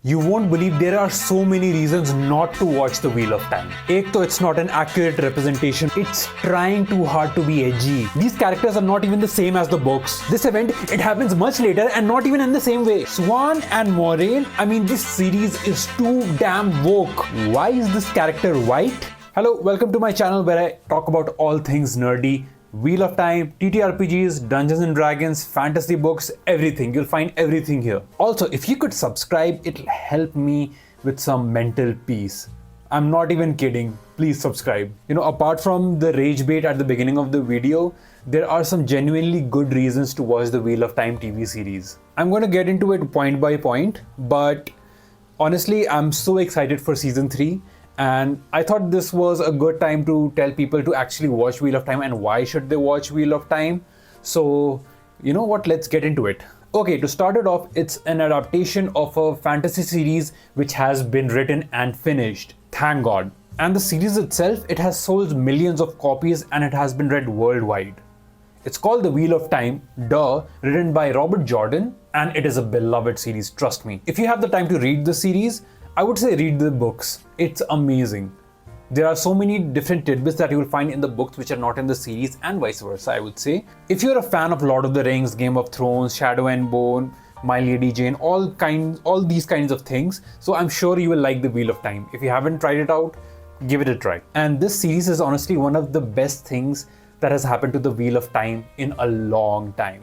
You won't believe there are so many reasons not to watch The Wheel of Time. Ek to it's not an accurate representation. It's trying too hard to be edgy. These characters are not even the same as the books. This event, it happens much later and not even in the same way. Swan and Moraine, this series is too damn woke. Why is this character white? Hello, welcome to my channel where I talk about all things nerdy. Wheel of Time, TTRPGs, Dungeons and Dragons, fantasy books, everything. You'll find everything here. Also, if you could subscribe, it'll help me with some mental peace. I'm not even kidding. Please subscribe. Apart from the Ragebait at the beginning of the video, there are some genuinely good reasons to watch the Wheel of Time TV series. I'm going to get into it point by point, but honestly, I'm so excited for season 3. And I thought this was a good time to tell people to actually watch Wheel of Time and why should they watch Wheel of Time. So, you know what, let's get into it. Okay, to start it off, it's an adaptation of a fantasy series which has been written and finished. Thank God. And the series itself, it has sold millions of copies and it has been read worldwide. It's called The Wheel of Time, written by Robert Jordan, and it is a beloved series, trust me. If you have the time to read the series, I would say read the books. It's amazing. There are so many different tidbits that you will find in the books which are not in the series and vice versa, I would say. If you're a fan of Lord of the Rings, Game of Thrones, Shadow and Bone, My Lady Jane, all these kinds of things, so I'm sure you will like The Wheel of Time. If you haven't tried it out, give it a try. And this series is honestly one of the best things that has happened to The Wheel of Time in a long time.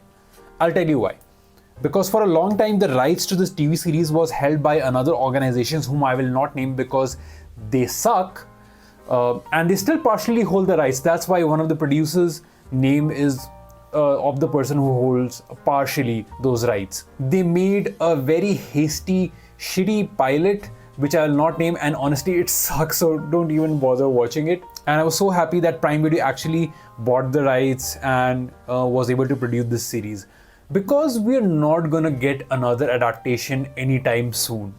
I'll tell you why. Because for a long time, the rights to this TV series was held by another organizations whom I will not name because they suck, and they still partially hold the rights. That's why one of the producers' name is of the person who holds partially those rights. They made a very hasty, shitty pilot, which I will not name, and honestly, it sucks, so don't even bother watching it. And I was so happy that Prime Video actually bought the rights and was able to produce this series. Because we're not gonna get another adaptation anytime soon.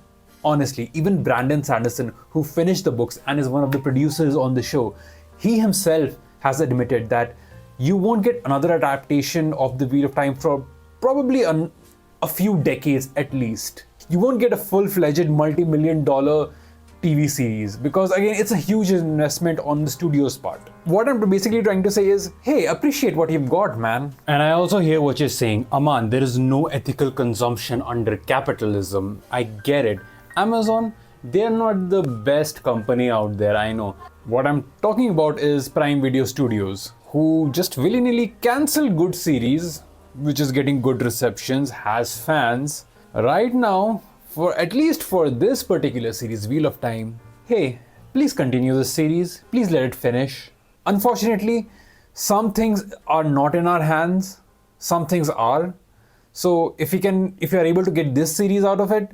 Honestly, even Brandon Sanderson, who finished the books and is one of the producers on the show, he himself has admitted that you won't get another adaptation of The Wheel of Time for probably a few decades at least. You won't get a full-fledged multi-million-dollar TV series because again, it's a huge investment on the studio's part. What I'm basically trying to say is, hey, appreciate what you've got, man. And I also hear what you're saying. Aman, there is no ethical consumption under capitalism. I get it. Amazon, they're not the best company out there, I know. What I'm talking about is Prime Video Studios, who just willy-nilly cancel good series, which is getting good receptions, has fans. Right now, at least for this particular series, Wheel of Time, hey, please continue the series, please let it finish. Unfortunately, some things are not in our hands, some things are. So if you are able to get this series out of it,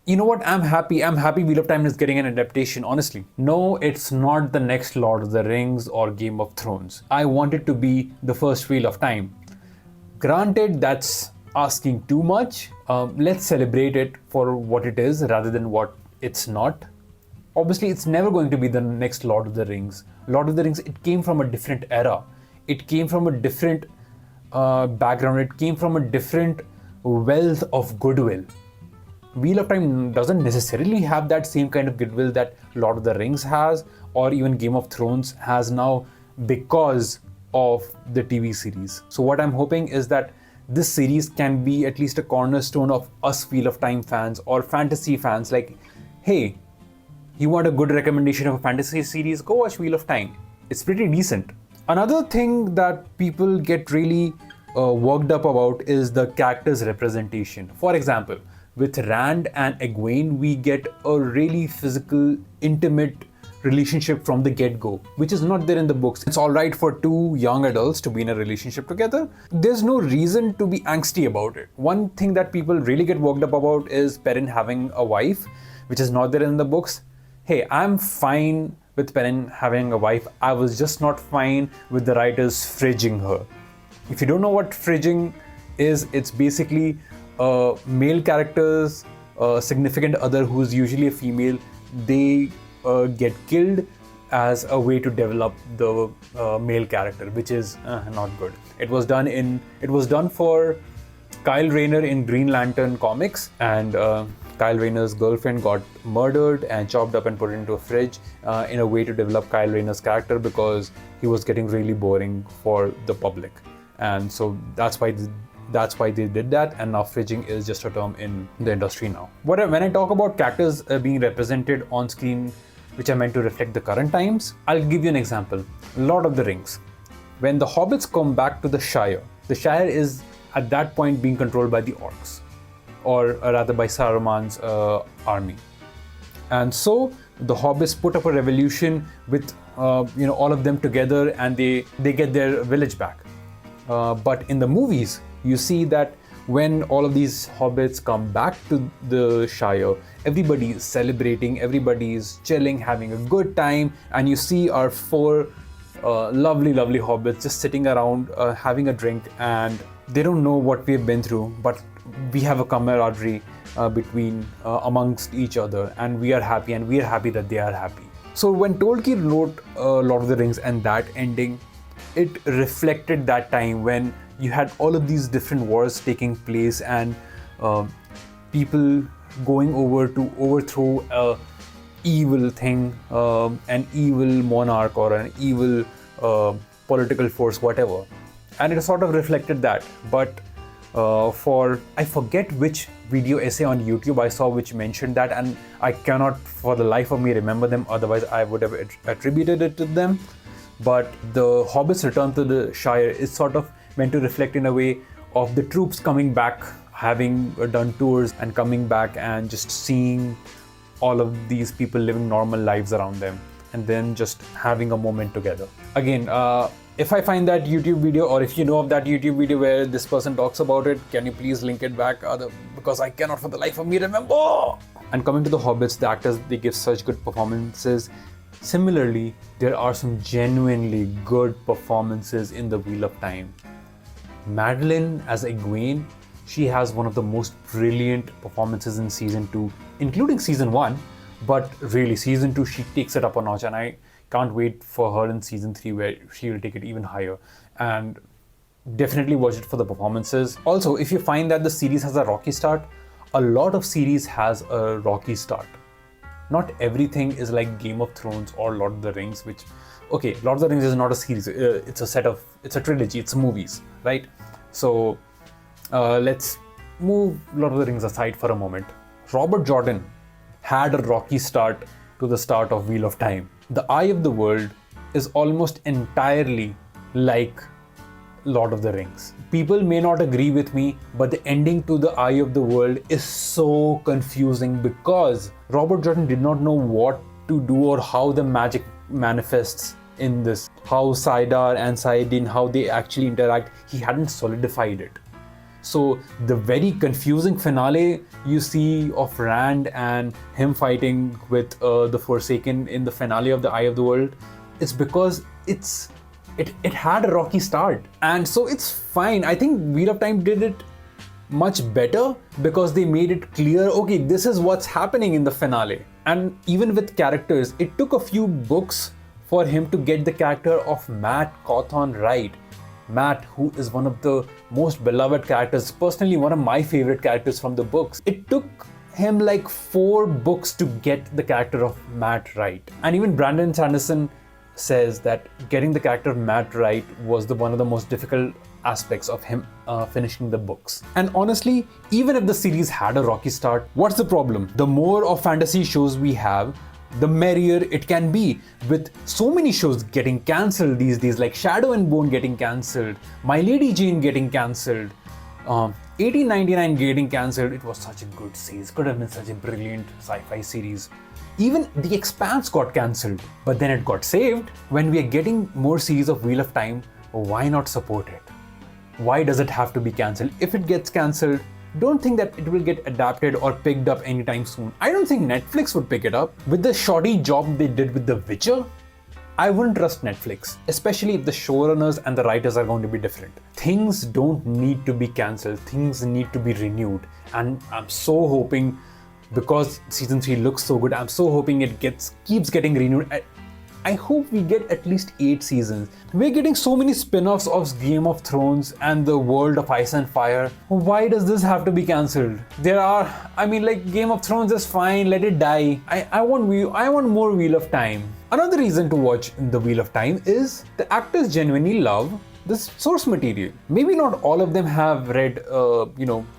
you know what, I'm happy Wheel of Time is getting an adaptation, honestly. No, it's not the next Lord of the Rings or Game of Thrones. I want it to be the first Wheel of Time. Granted, that's asking too much. Let's celebrate it for what it is rather than what it's not. Obviously, it's never going to be the next Lord of the Rings. Lord of the Rings, it came from a different era. It came from a different background. It came from a different wealth of goodwill. Wheel of Time doesn't necessarily have that same kind of goodwill that Lord of the Rings has or even Game of Thrones has now because of the TV series. So what I'm hoping is that this series can be at least a cornerstone of us Wheel of Time fans or fantasy fans. Like, hey, you want a good recommendation of a fantasy series? Go watch Wheel of Time. It's pretty decent. Another thing that people get really worked up about is the characters' representation. For example, with Rand and Egwene, we get a really physical, intimate relationship from the get-go, which is not there in the books. It's alright for two young adults to be in a relationship together. There's no reason to be angsty about it. One thing that people really get worked up about is Perrin having a wife, which is not there in the books. Hey, I'm fine with Perrin having a wife. I was just not fine with the writers fridging her. If you don't know what fridging is, it's basically male characters, a significant other who's usually a female, they get killed as a way to develop the male character, which is not good. It was done for Kyle Rayner in Green Lantern comics, and Kyle Rayner's girlfriend got murdered and chopped up and put into a fridge in a way to develop Kyle Rayner's character because he was getting really boring for the public. And so that's why they did that, and now fridging is just a term in the industry now. When I talk about characters being represented on screen which are meant to reflect the current times, I'll give you an example. Lord of the Rings. When the hobbits come back to the Shire is at that point being controlled by the orcs, or rather by Saruman's army. And so the hobbits put up a revolution with all of them together, and they get their village back. But in the movies, you see that when all of these hobbits come back to the Shire, everybody is celebrating, everybody is chilling, having a good time, and you see our four lovely hobbits just sitting around having a drink, and they don't know what we've been through, but we have a camaraderie between amongst each other, and we are happy that they are happy. So when Tolkien wrote Lord of the Rings and that ending, it reflected that time when you had all of these different wars taking place, and people going over to overthrow a evil thing, an evil monarch or an evil political force, whatever. And it sort of reflected that. But I forget which video essay on YouTube I saw which mentioned that, and I cannot for the life of me remember them, otherwise I would have attributed it to them. But the Hobbit's return to the Shire is sort of meant to reflect in a way of the troops coming back, having done tours and coming back and just seeing all of these people living normal lives around them, and then just having a moment together. Again, if I find that YouTube video, or if you know of that YouTube video where this person talks about it, can you please link it back? Because I cannot for the life of me remember. And coming to the Hobbits, the actors, they give such good performances. Similarly, there are some genuinely good performances in The Wheel of Time. Madeline as Egwene, she has one of the most brilliant performances in season 2, including season 1, but really season 2 she takes it up a notch, and I can't wait for her in season 3 where she will take it even higher. And definitely watch it for the performances. Also, if you find that the series has a rocky start, a lot of series has a rocky start. Not everything is like Game of Thrones or Lord of the Rings, which, okay, Lord of the Rings is not a series, it's a trilogy, it's movies, right? So let's move Lord of the Rings aside for a moment. Robert Jordan had a rocky start to the start of Wheel of Time. The Eye of the World is almost entirely like Lord of the Rings. People may not agree with me, but the ending to The Eye of the World is so confusing because Robert Jordan did not know what to do or how the magic manifests in this. How Saidar and Saidin, how they actually interact, he hadn't solidified it. So the very confusing finale you see of Rand and him fighting with the Forsaken in the finale of The Eye of the World, it's because it had a rocky start. And so it's fine. I think Wheel of Time did it much better because they made it clear, okay, this is what's happening in the finale. And even with characters, it took a few books for him to get the character of Matt Cawthon right. Matt, who is one of the most beloved characters, personally one of my favorite characters from the books. It took him like 4 books to get the character of Matt right. And even Brandon Sanderson says that getting the character of Matt right was one of the most difficult aspects of him finishing the books. And honestly, even if the series had a rocky start, what's the problem? The more of fantasy shows we have, the merrier it can be. With so many shows getting cancelled these days, like Shadow and Bone getting cancelled, My Lady Jane getting cancelled, 1899 getting cancelled. It was such a good series, could have been such a brilliant sci-fi series. Even The Expanse got cancelled, but then it got saved. When we are getting more series of Wheel of Time, why not support it? Why does it have to be cancelled? If it gets cancelled, don't think that it will get adapted or picked up anytime soon. I don't think Netflix would pick it up. With the shoddy job they did with The Witcher, I wouldn't trust Netflix, especially if the showrunners and the writers are going to be different. Things don't need to be cancelled, things need to be renewed. And I'm so hoping, because season 3 looks so good, I'm so hoping it keeps getting renewed. I hope we get at least 8 seasons. We're getting so many spin-offs of Game of Thrones and the World of Ice and Fire. Why does this have to be cancelled? Game of Thrones is fine, let it die. I want more Wheel of Time. Another reason to watch the Wheel of Time is the actors genuinely love this source material. Maybe not all of them have read,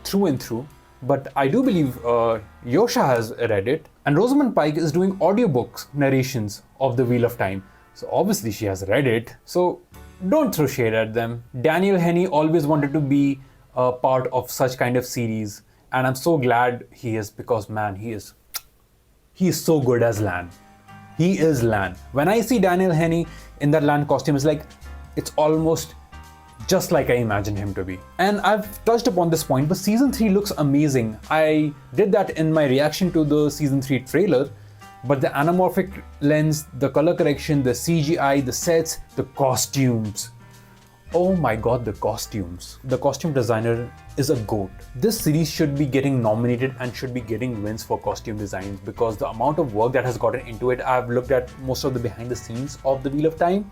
through and through, but I do believe Yosha has read it, and Rosamund Pike is doing audiobooks narrations of the Wheel of Time. So obviously she has read it. So don't throw shade at them. Daniel Henney always wanted to be a part of such kind of series, and I'm so glad he is, because man, he is so good as Lan. He is Lan. When I see Daniel Henney in that Lan costume, it's almost just like I imagined him to be. And I've touched upon this point, but season 3 looks amazing. I did that in my reaction to the season 3 trailer, but the anamorphic lens, the color correction, the CGI, the sets, the costumes. Oh my god, the costumes. The costume designer is a goat. This series should be getting nominated and should be getting wins for costume designs, because the amount of work that has gotten into it. I've looked at most of the behind the scenes of the Wheel of Time,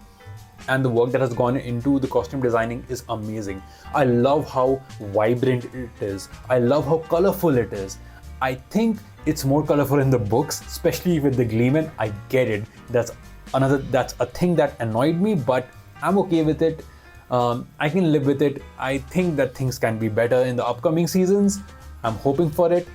and the work that has gone into the costume designing is amazing. I love how vibrant it is. I love how colorful it is. I think it's more colorful in the books, especially with the Gleeman. I get it. That's a thing that annoyed me, but I'm okay with it. I can live with it. I think that things can be better in the upcoming seasons. I'm hoping for it.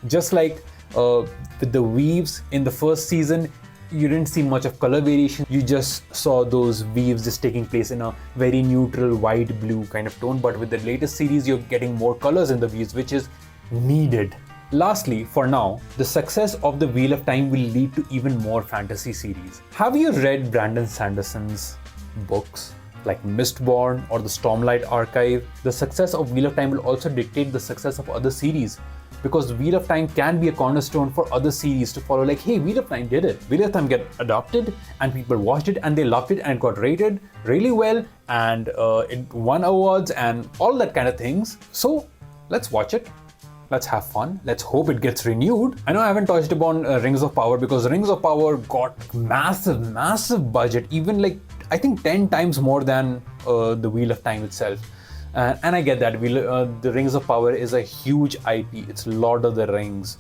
Just like with the weaves in the first season, you didn't see much of color variation. You just saw those weaves just taking place in a very neutral white blue kind of tone. But with the latest series, you're getting more colors in the weaves, which is needed. Lastly, for now, the success of the Wheel of Time will lead to even more fantasy series. Have you read Brandon Sanderson's books like Mistborn or the Stormlight Archive? The success of Wheel of Time will also dictate the success of other series, because Wheel of Time can be a cornerstone for other series to follow. Like, hey, Wheel of Time did it. Wheel of Time get adopted and people watched it and they loved it and it got rated really well and it won awards and all that kind of things. So let's watch it. Let's have fun. Let's hope it gets renewed. I know I haven't touched upon Rings of Power, because Rings of Power got massive budget, even like I think 10 times more than the Wheel of Time itself. And I get that. The Rings of Power is a huge IP. It's Lord of the Rings,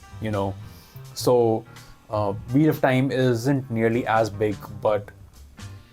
So Wheel of Time isn't nearly as big, but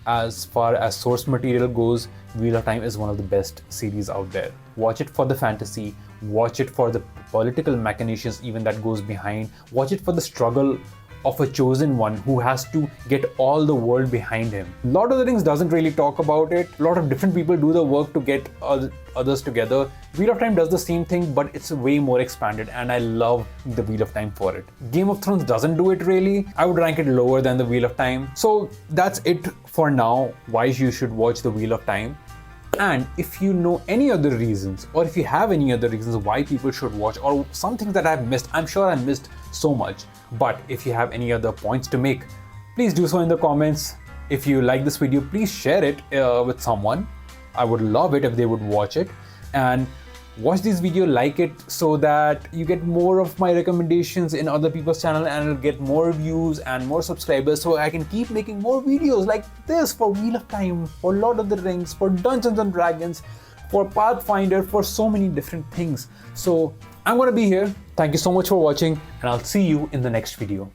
as far as source material goes, Wheel of Time is one of the best series out there. Watch it for the fantasy. Watch it for the political machinations even that goes behind. Watch it for the struggle of a chosen one who has to get all the world behind him. Lord of the Rings doesn't really talk about it. A lot of different people do the work to get others together. Wheel of Time does the same thing, but it's way more expanded, and I love the Wheel of Time for it. Game of Thrones doesn't do it really. I would rank it lower than the Wheel of Time. So that's it for now, why you should watch the Wheel of Time. And if you know any other reasons, or if you have any other reasons why people should watch, or something that I've missed, I'm sure I missed so much, but if you have any other points to make, please do so in the comments. If you like this video, please share it with someone. I would love it if they would watch it, and watch this video, like it, so that you get more of my recommendations in other people's channel, and I'll get more views and more subscribers, so I can keep making more videos like this for Wheel of Time, for Lord of the Rings, for Dungeons and Dragons, for Pathfinder, for so many different things. So I'm gonna be here. Thank you so much for watching, and I'll see you in the next video.